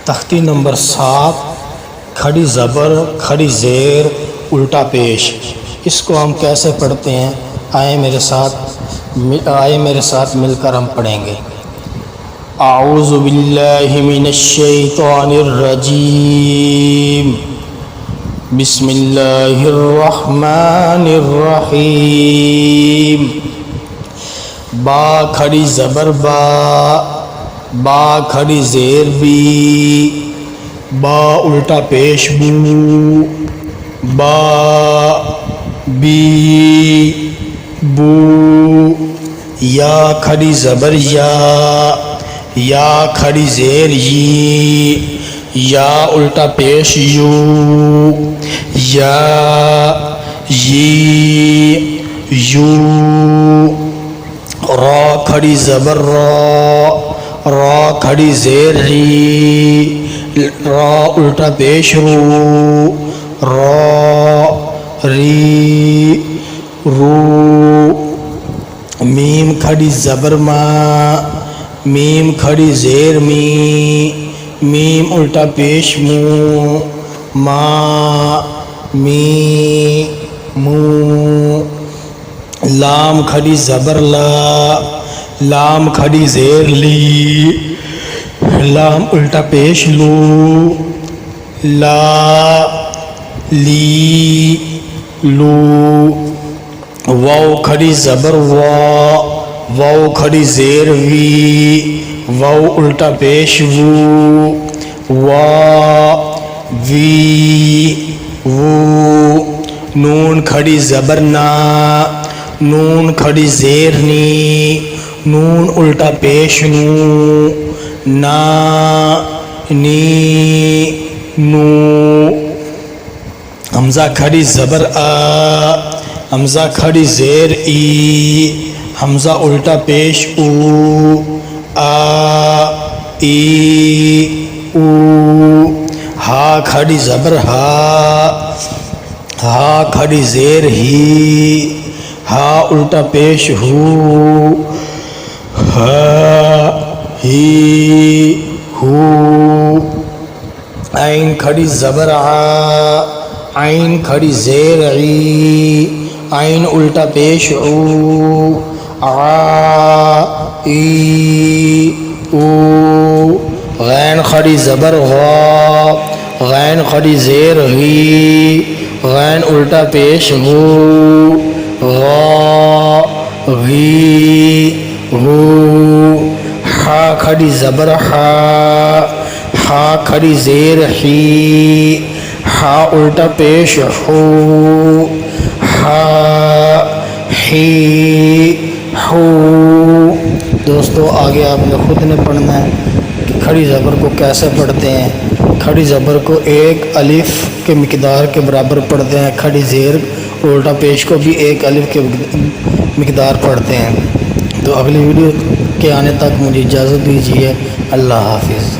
تختی نمبر 7 کھڑی زبر کھڑی زیر الٹا پیش. اس کو ہم کیسے پڑھتے ہیں؟ آئے میرے ساتھ مل کر ہم پڑھیں گے. اعوذ باللہ من الشیطان الرجیم بسم اللہ الرحمن الرحیم. با کھڑی زبر با کھڑی زیر بی با الٹا پیش بو با بی بو. یا کھڑی زبر یا کھڑی زیر یا الٹا پیش یو یا یو. را کھڑی زبر را کھڑی زیر را الٹا پیش را رو. میم کھڑی زبر میم کھڑی زیر میم الٹا پیش ما مو. لام کھڑی زبر لام کھڑی زیر لام الٹا پیش لو لو. واو کھڑی زبر واو کھڑی زیر واو الٹا پیش وو. نون کھڑی زبر نون کھڑی زیر نون الٹا پیش نو. حمزہ کھڑی زبر حمزہ کھڑی زیر حمزہ الٹا پیش او ہا کھڑی زبر ہا کھڑی زیر ہا الٹا پیش ہو عین کھڑی زبر عین کھڑی زیر عین الٹا پیش غین کھڑی زبر غین کھڑی زیر غین الٹا پیش ہا کھڑی زبر ہا کھڑی زیر ہا الٹا پیش ہو دوستو آگے آپ نے خود نے پڑھنا ہے کہ کھڑی زبر کو کیسے پڑھتے ہیں. کھڑی زبر کو ایک الف کے مقدار کے برابر پڑھتے ہیں. کھڑی زیر الٹا پیش کو بھی ایک الف کے مقدار پڑھتے ہیں. تو اگلی ویڈیو کے آنے تک مجھے اجازت دیجیے. اللہ حافظ.